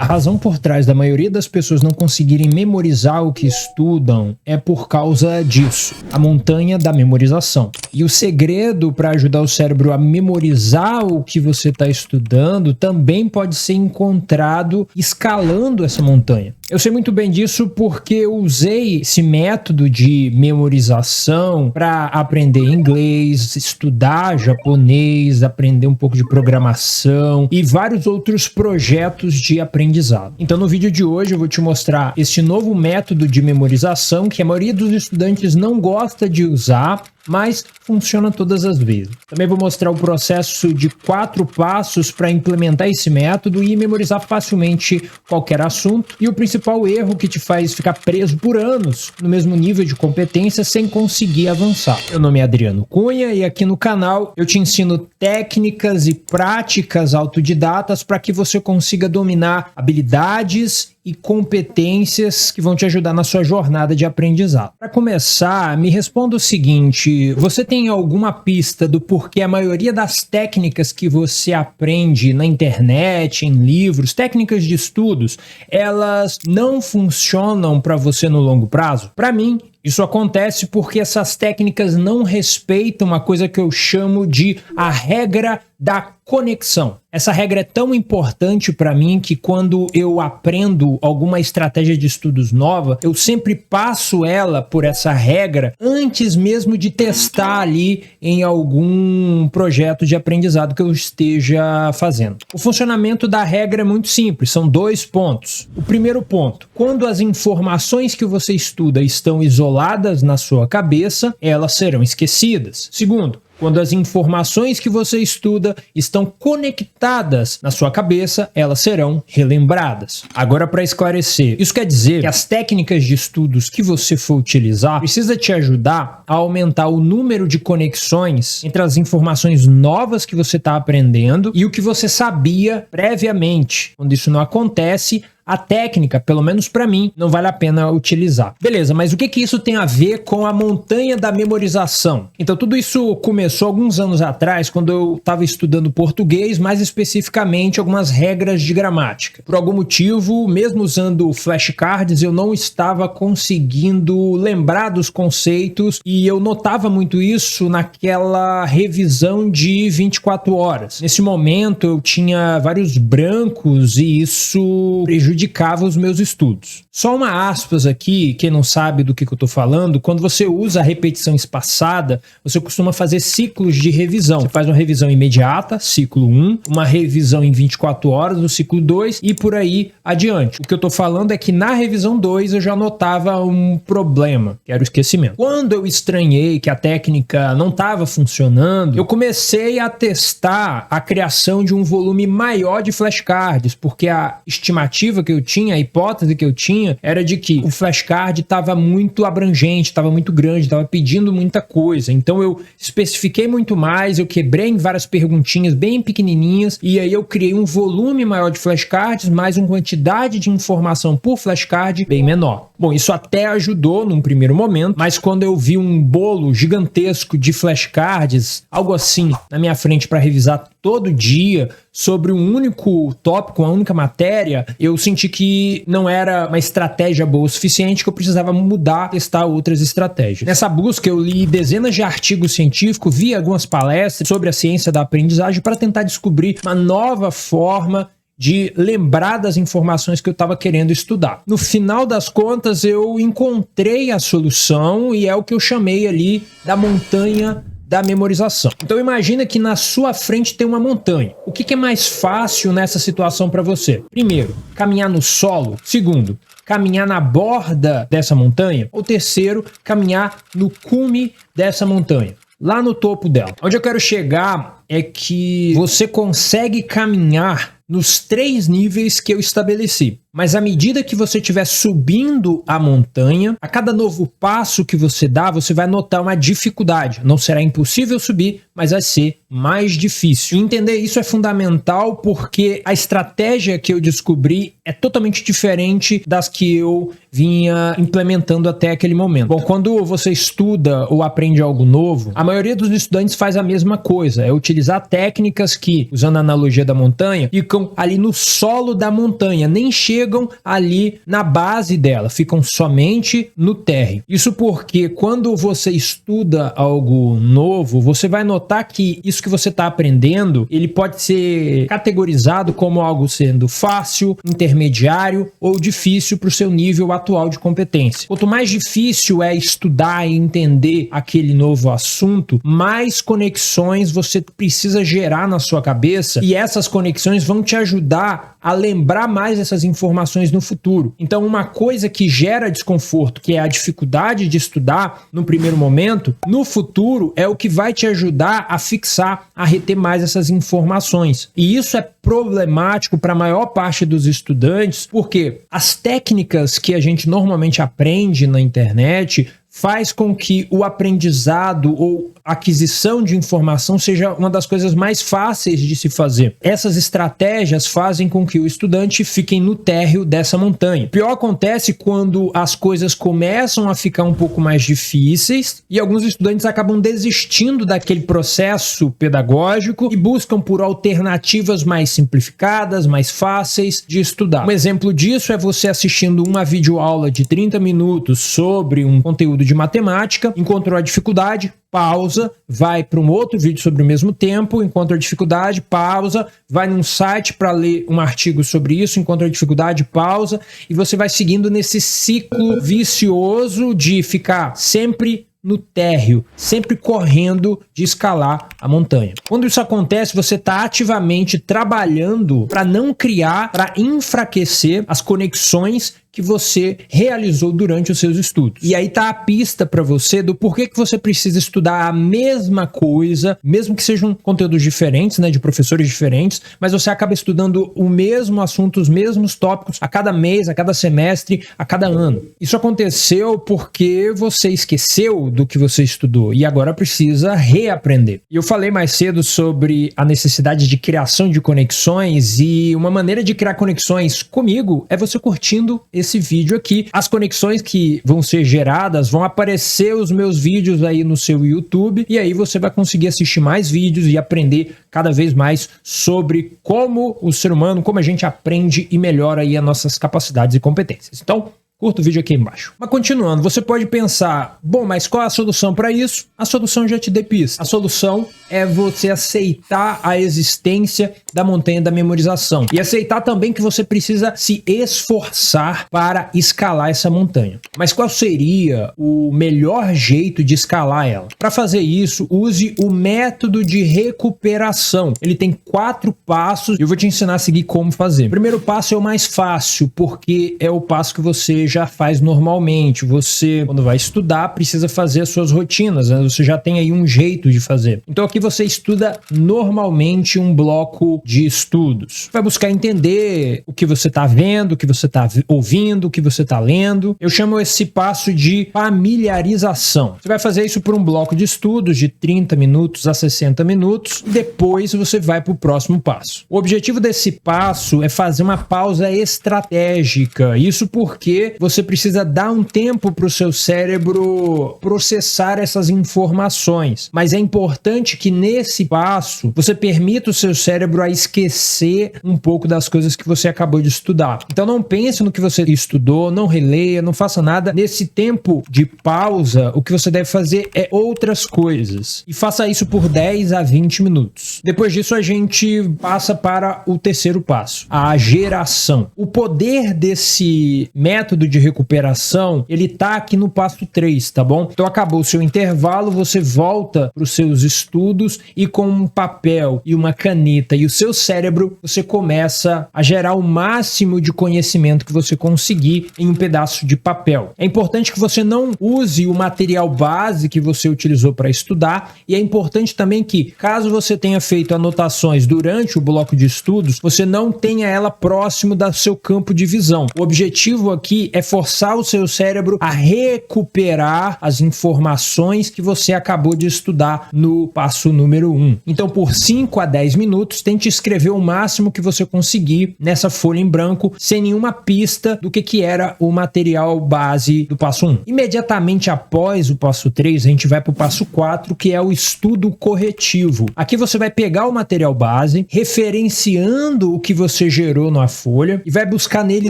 razão por trás da maioria das pessoas não conseguirem memorizar o que estudam é por causa disso, a montanha da memorização. E o segredo para ajudar o cérebro a memorizar o que você está estudando também pode ser encontrado escalando essa montanha. Eu sei muito bem disso porque eu usei esse método de memorização para aprender inglês, estudar japonês, aprender um pouco de programação e vários outros projetos de aprendizado. Então no vídeo de hoje eu vou te mostrar este novo método de memorização que a maioria dos estudantes não gosta de usar, mas funciona todas as vezes. Também vou mostrar o processo de 4 passos para implementar esse método e memorizar facilmente qualquer assunto. E o principal erro que te faz ficar preso por anos no mesmo nível de competência sem conseguir avançar. Meu nome é Adriano Cunha e aqui no canal eu te ensino técnicas e práticas autodidatas para que você consiga dominar habilidades e competências que vão te ajudar na sua jornada de aprendizado. Para começar, me responda o seguinte: você tem alguma pista do porquê a maioria das técnicas que você aprende na internet, em livros, técnicas de estudos, elas não funcionam para você no longo prazo? Para mim, isso acontece porque essas técnicas não respeitam uma coisa que eu chamo de a regra da conexão. Essa regra é tão importante para mim que quando eu aprendo alguma estratégia de estudos nova, eu sempre passo ela por essa regra antes mesmo de testar ali em algum projeto de aprendizado que eu esteja fazendo. O funcionamento da regra é muito simples, são 2 pontos. O primeiro ponto: quando as informações que você estuda estão isoladas na sua cabeça, elas serão esquecidas. Segundo, quando as informações que você estuda estão conectadas na sua cabeça, elas serão relembradas. Agora, para esclarecer, isso quer dizer que as técnicas de estudos que você for utilizar precisa te ajudar a aumentar o número de conexões entre as informações novas que você está aprendendo e o que você sabia previamente. Quando isso não acontece, a técnica, pelo menos para mim, não vale a pena utilizar. Beleza, mas o que isso tem a ver com a montanha da memorização? Então tudo isso começou alguns anos atrás, quando eu estava estudando português, mais especificamente algumas regras de gramática. Por algum motivo, mesmo usando flashcards, eu não estava conseguindo lembrar dos conceitos e eu notava muito isso naquela revisão de 24 horas. Nesse momento eu tinha vários brancos e isso prejudicava os meus estudos. Só uma aspas aqui, quem não sabe do que eu estou falando: quando você usa a repetição espaçada, você costuma fazer ciclos de revisão. Você faz uma revisão imediata, ciclo 1, uma revisão em 24 horas, no ciclo 2 e por aí adiante. O que eu estou falando é que na revisão 2 eu já notava um problema, que era o esquecimento. Quando eu estranhei que a técnica não estava funcionando, eu comecei a testar a criação de um volume maior de flashcards, porque a estimativa que eu tinha, a hipótese que eu tinha, era de que o flashcard estava muito abrangente, estava muito grande, estava pedindo muita coisa. Então eu especifiquei muito mais, eu quebrei em várias perguntinhas bem pequenininhas e aí eu criei um volume maior de flashcards, mais uma quantidade de informação por flashcard bem menor. Bom, isso até ajudou num primeiro momento, mas quando eu vi um bolo gigantesco de flashcards, algo assim, na minha frente para revisar todo dia sobre um único tópico, uma única matéria, eu senti que não era uma estratégia boa o suficiente, que eu precisava mudar, testar outras estratégias. Nessa busca eu li dezenas de artigos científicos, vi algumas palestras sobre a ciência da aprendizagem para tentar descobrir uma nova forma de lembrar das informações que eu estava querendo estudar. No final das contas, eu encontrei a solução e é o que eu chamei ali da montanha da memorização. Então imagina que na sua frente tem uma montanha. O que é mais fácil nessa situação para você? Primeiro, caminhar no solo. Segundo, caminhar na borda dessa montanha. Ou terceiro, caminhar no cume dessa montanha, lá no topo dela. Onde eu quero chegar é que você consegue caminhar nos 3 níveis que eu estabeleci. Mas à medida que você estiver subindo a montanha, a cada novo passo que você dá, você vai notar uma dificuldade. Não será impossível subir, mas vai ser mais difícil. E entender isso é fundamental porque a estratégia que eu descobri é totalmente diferente das que eu vinha implementando até aquele momento. Bom, quando você estuda ou aprende algo novo, a maioria dos estudantes faz a mesma coisa, é utilizar técnicas que, usando a analogia da montanha, ficam ficam ali no solo da montanha, nem chegam ali na base dela, ficam somente no térreo. Isso porque quando você estuda algo novo, você vai notar que isso que você está aprendendo, ele pode ser categorizado como algo sendo fácil, intermediário ou difícil para o seu nível atual de competência. Quanto mais difícil é estudar e entender aquele novo assunto, mais conexões você precisa gerar na sua cabeça, e essas conexões vão te ajudar a lembrar mais essas informações no futuro. Então, uma coisa que gera desconforto, que é a dificuldade de estudar no primeiro momento, no futuro é o que vai te ajudar a fixar, a reter mais essas informações. E isso é problemático para a maior parte dos estudantes, porque as técnicas que a gente normalmente aprende na internet faz com que o aprendizado ou aquisição de informação seja uma das coisas mais fáceis de se fazer. Essas estratégias fazem com que o estudante fique no térreo dessa montanha. O pior acontece quando as coisas começam a ficar um pouco mais difíceis e alguns estudantes acabam desistindo daquele processo pedagógico e buscam por alternativas mais simplificadas, mais fáceis de estudar. Um exemplo disso é você assistindo uma videoaula de 30 minutos sobre um conteúdo de matemática, encontrou a dificuldade, pausa, vai para um outro vídeo sobre o mesmo tempo, encontra a dificuldade, pausa, vai num site para ler um artigo sobre isso, encontra a dificuldade, pausa, e você vai seguindo nesse ciclo vicioso de ficar sempre no térreo, sempre correndo de escalar a montanha. Quando isso acontece, você está ativamente trabalhando para não criar, para enfraquecer as conexões que você realizou durante os seus estudos. E aí está a pista para você do porquê que você precisa estudar a mesma coisa, mesmo que sejam conteúdos diferentes, né, de professores diferentes, mas você acaba estudando o mesmo assunto, os mesmos tópicos a cada mês, a cada semestre, a cada ano. Isso aconteceu porque você esqueceu do que você estudou e agora precisa reaprender. E eu falei mais cedo sobre a necessidade de criação de conexões, e uma maneira de criar conexões comigo é você curtindo esse vídeo aqui. As conexões que vão ser geradas vão aparecer os meus vídeos aí no seu YouTube, e aí você vai conseguir assistir mais vídeos e aprender cada vez mais sobre como o ser humano, como a gente aprende e melhora aí as nossas capacidades e competências. Então, curta o vídeo aqui embaixo. Mas continuando, você pode pensar, bom, mas qual é a solução para isso? A solução já te dei pista. A solução é você aceitar a existência da montanha da memorização e aceitar também que você precisa se esforçar para escalar essa montanha. Mas qual seria o melhor jeito de escalar ela? Para fazer isso, use o método de recuperação. Ele tem 4 passos e eu vou te ensinar a seguir como fazer. O primeiro passo é o mais fácil, porque é o passo que você já faz normalmente. Você, quando vai estudar, precisa fazer as suas rotinas, né? Você já tem aí um jeito de fazer. Então aqui você estuda normalmente um bloco de estudos. Vai buscar entender o que você está vendo, o que você está ouvindo, o que você está lendo. Eu chamo esse passo de familiarização. Você vai fazer isso por um bloco de estudos de 30 minutos a 60 minutos e depois você vai para o próximo passo. O objetivo desse passo é fazer uma pausa estratégica. Isso porque você precisa dar um tempo para o seu cérebro processar essas informações. Mas é importante que nesse passo você permita o seu cérebro a esquecer um pouco das coisas que você acabou de estudar. Então não pense no que você estudou, não releia, não faça nada. Nesse tempo de pausa, o que você deve fazer é outras coisas. E faça isso por 10 a 20 minutos. Depois disso a gente passa para o terceiro passo, a geração. O poder desse método de recuperação, ele tá aqui no passo 3, tá bom? Então acabou o seu intervalo, você volta para os seus estudos e com um papel e uma caneta e o seu cérebro, você começa a gerar o máximo de conhecimento que você conseguir em um pedaço de papel. É importante que você não use o material base que você utilizou para estudar, e é importante também que, caso você tenha feito anotações durante o bloco de estudos, você não tenha ela próximo do seu campo de visão. O objetivo aqui é forçar o seu cérebro a recuperar as informações que você acabou de estudar no passo número 1. Então, por 5 a 10 minutos, tente escrever o máximo que você conseguir nessa folha em branco, sem nenhuma pista do que era o material base do passo 1. Imediatamente após o passo 3, a gente vai para o passo 4, que é o estudo corretivo. Aqui você vai pegar o material base, referenciando o que você gerou na folha e vai buscar nele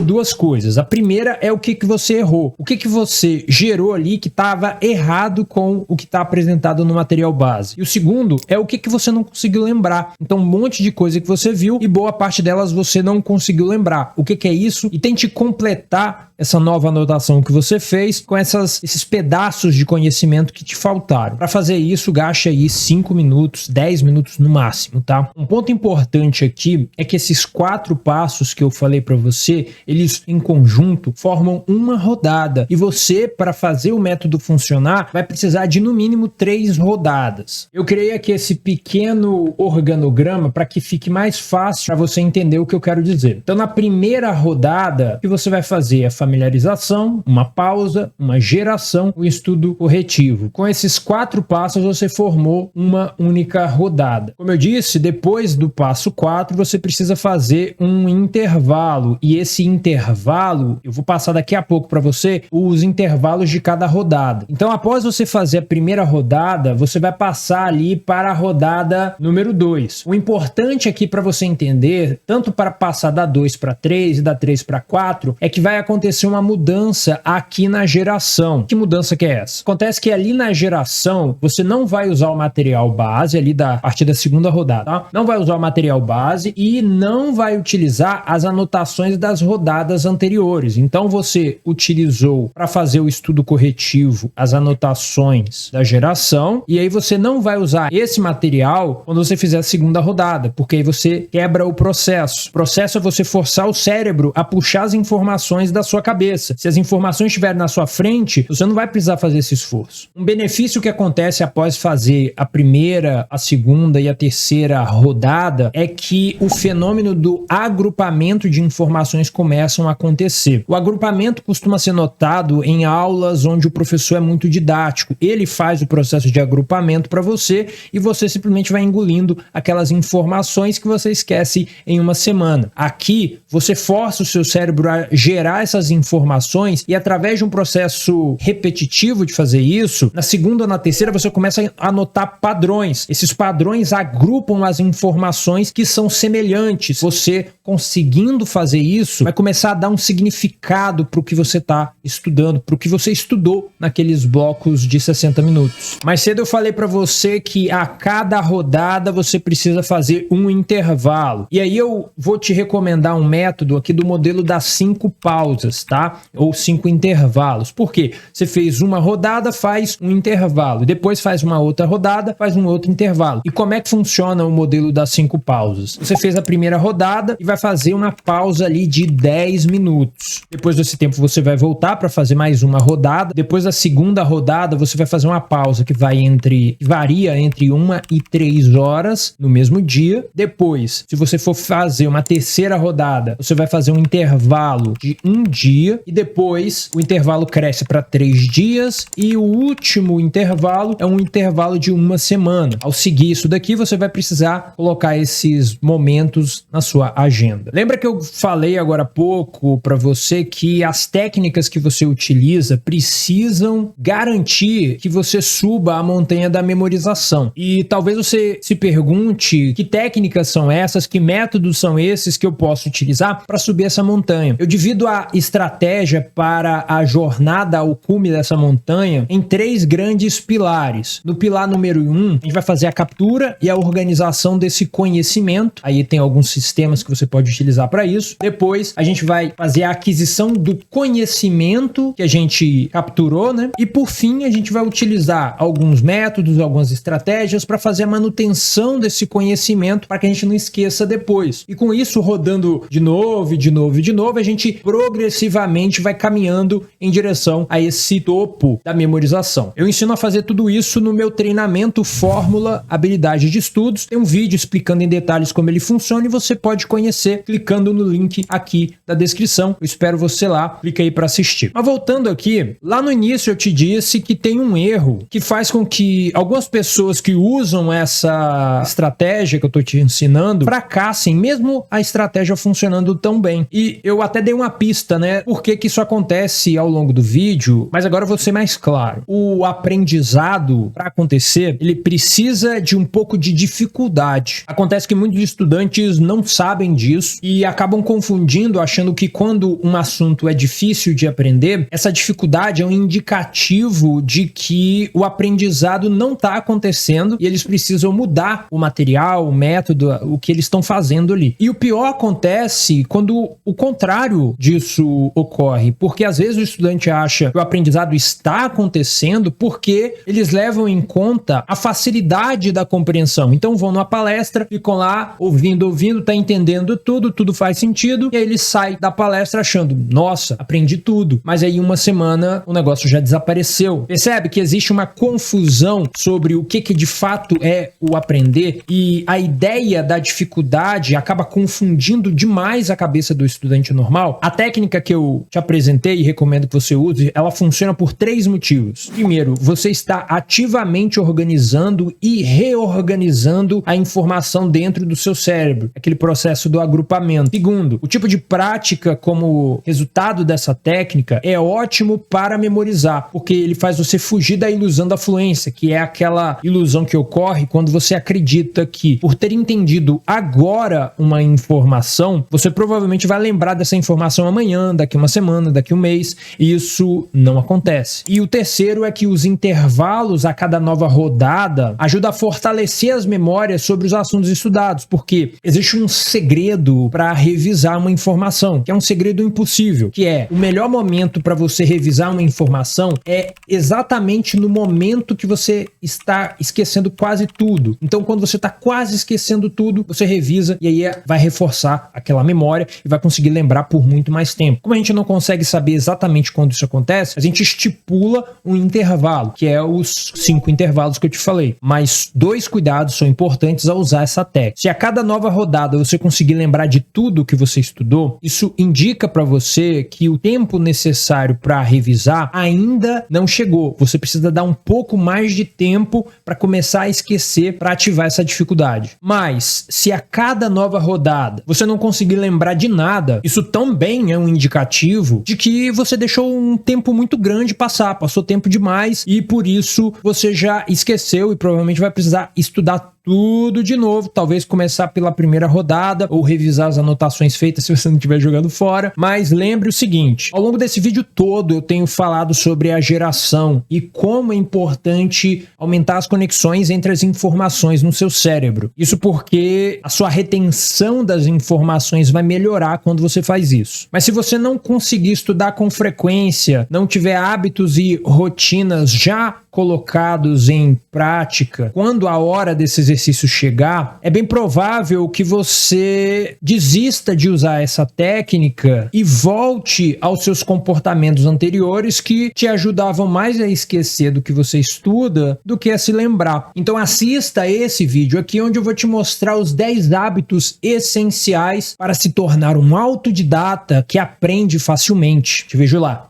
duas coisas. A primeira é o que você errou. O que você gerou ali que estava errado com o que está apresentado no material base. E o segundo é o que você não conseguiu lembrar. Então, um monte de coisa que você viu e boa parte delas você não conseguiu lembrar. O que é isso? E tente completar essa nova anotação que você fez com esses pedaços de conhecimento que te faltaram. Para fazer isso, gaste aí 5 minutos, 10 minutos no máximo, tá? Um ponto importante aqui é que esses 4 passos que eu falei para você, eles em conjunto formam uma rodada. E você, para fazer o método funcionar, vai precisar de no mínimo 3 rodadas. Eu criei aqui esse pequeno organograma para que fique mais fácil para você entender o que eu quero dizer. Então, na primeira rodada, o que você vai fazer é familiarização, uma pausa, uma geração, um estudo corretivo. Com esses 4 passos, você formou uma única rodada. Como eu disse, depois do passo 4, você precisa fazer um intervalo. E esse intervalo, eu vou passar daqui a pouco para você os intervalos de cada rodada. Então, após você fazer a primeira rodada, você vai passar ali para a rodada número 2. O importante aqui para você entender, tanto para passar da 2 para 3 e da 3 para 4, é que vai acontecer uma mudança aqui na geração. Que mudança que é essa? Acontece que ali na geração, você não vai usar o material base ali a partir da segunda rodada, tá? Não vai usar o material base e não vai utilizar as anotações das rodadas anteriores. Então, você utilizou para fazer o estudo corretivo as anotações da geração e aí você não vai usar esse material quando você fizer a segunda rodada, porque aí você quebra o processo. O processo é você forçar o cérebro a puxar as informações da sua cabeça. Se as informações estiverem na sua frente, você não vai precisar fazer esse esforço. Um benefício que acontece após fazer a primeira, a segunda e a terceira rodada é que o fenômeno do agrupamento de informações começam a acontecer. O agrupamento costuma ser notado em aulas onde o professor é muito didático. Ele faz o processo de agrupamento para você e você simplesmente vai engolindo aquelas informações que você esquece em uma semana. Aqui, você força o seu cérebro a gerar essas informações e através de um processo repetitivo de fazer isso, na segunda ou na terceira você começa a anotar padrões. Esses padrões agrupam as informações que são semelhantes. Você conseguindo fazer isso, vai começar a dar um significado para o que você está estudando, para o que você estudou naqueles blocos de 60 minutos. Mais cedo eu falei para você que a cada rodada você precisa fazer um intervalo. E aí eu vou te recomendar um método aqui do modelo das 5 pausas, tá? Ou 5 intervalos. Por quê? Você fez uma rodada, faz um intervalo. Depois faz uma outra rodada, faz um outro intervalo. E como é que funciona o modelo das 5 pausas? Você fez a primeira rodada e vai fazer uma pausa ali de 10 minutos. Depois desse tempo você vai voltar para fazer mais uma rodada. Depois da segunda rodada você vai fazer uma pausa que varia entre 1 e 3 horas no mesmo dia. Depois, se você for fazer uma terceira rodada, você vai fazer um intervalo de 1 dia e depois o intervalo cresce para 3 dias e o último intervalo é um intervalo de 1 semana. Ao seguir isso daqui, você vai precisar colocar esses momentos na sua agenda. Lembra que eu falei agora há pouco para você que as técnicas que você utiliza precisam garantir que você suba a montanha da memorização. E talvez você se pergunte que técnicas são essas, que métodos são esses que eu posso utilizar para subir essa montanha. Eu divido a estratégia para a jornada ao cume dessa montanha em 3 grandes pilares. No pilar número 1, a gente vai fazer a captura e a organização desse conhecimento. Aí tem alguns sistemas que você pode utilizar para isso. Depois, a gente vai fazer a aquisição do conhecimento que a gente capturou, né? E por fim, a gente vai utilizar alguns métodos, algumas estratégias para fazer a manutenção desse conhecimento para que a gente não esqueça depois. E com isso, rodando de novo novo, e de novo, e de novo, a gente progressivamente vai caminhando em direção a esse topo da memorização. Eu ensino a fazer tudo isso no meu treinamento Fórmula Habilidade de Estudos. Tem um vídeo explicando em detalhes como ele funciona e você pode conhecer clicando no link aqui da descrição. Eu espero você lá, clica aí para assistir. Mas voltando aqui, lá no início eu te disse que tem um erro que faz com que algumas pessoas que usam essa estratégia que eu tô te ensinando fracassem, mesmo a estratégia funcionando tão bem. E eu até dei uma pista, né? Por que que isso acontece ao longo do vídeo, mas agora eu vou ser mais claro. O aprendizado, para acontecer, ele precisa de um pouco de dificuldade. Acontece que muitos estudantes não sabem disso e acabam confundindo, achando que quando um assunto é difícil de aprender, essa dificuldade é um indicativo de que o aprendizado não está acontecendo e eles precisam mudar o material, o método, o que eles estão fazendo ali. E o pior acontece quando o contrário disso ocorre, porque às vezes o estudante acha que o aprendizado está acontecendo porque eles levam em conta a facilidade da compreensão. Então vão numa palestra, ficam lá ouvindo, tá entendendo tudo faz sentido, e aí ele sai da palestra achando, nossa, aprendi tudo. Mas aí uma semana o negócio já desapareceu. Percebe que existe uma confusão sobre o que de fato é o aprender, e a ideia da dificuldade acaba confundindo demais a cabeça do estudante normal. A técnica que eu te apresentei e recomendo que você use, ela funciona por 3 motivos. Primeiro, você está ativamente organizando e reorganizando a informação dentro do seu cérebro, aquele processo do agrupamento. Segundo, o tipo de prática como resultado dessa técnica é ótimo para memorizar, porque ele faz você fugir da ilusão da fluência, que é aquela ilusão que ocorre quando você acredita que, por ter entendido agora uma informação, você provavelmente vai lembrar dessa informação amanhã, daqui uma semana, daqui um mês, e isso não acontece. E o terceiro é que os intervalos a cada nova rodada ajudam a fortalecer as memórias sobre os assuntos estudados, porque existe um segredo para revisar uma informação, que é um segredo impossível, que é o melhor momento para você revisar uma informação é exatamente no momento que você está esquecendo quase tudo. Então, quando você está quase esquecendo tudo, você revisa e aí vai reforçar aquela memória e vai conseguir lembrar por muito mais tempo. Como a gente não consegue saber exatamente quando isso acontece, a gente estipula um intervalo, que é os 5 intervalos que eu te falei. Mas 2 cuidados são importantes ao usar essa técnica. Se a cada nova rodada você conseguir lembrar de tudo que você estudou, isso indica para você que o tempo necessário para revisar ainda não chegou. Você precisa dar um pouco mais de tempo para começar a esquecer, para ativar essa dificuldade. Mas se a cada nova rodada você não conseguir lembrar de nada, isso também é um indicativo de que você deixou um tempo muito grande passar, passou tempo demais e por isso você já esqueceu e provavelmente vai precisar estudar tudo de novo, talvez começar pela primeira rodada ou revisar as anotações feitas se você não estiver jogando fora. Mas lembre o seguinte, ao longo desse vídeo todo eu tenho falado sobre a geração e como é importante aumentar as conexões entre as informações no seu cérebro. Isso porque a sua retenção das informações vai melhorar quando você faz isso. Mas se você não conseguir estudar com frequência, não tiver hábitos e rotinas já colocados em prática, quando a hora desse exercício chegar, é bem provável que você desista de usar essa técnica e volte aos seus comportamentos anteriores que te ajudavam mais a esquecer do que você estuda do que a se lembrar. Então assista esse vídeo aqui onde eu vou te mostrar os 10 hábitos essenciais para se tornar um autodidata que aprende facilmente. Te vejo lá.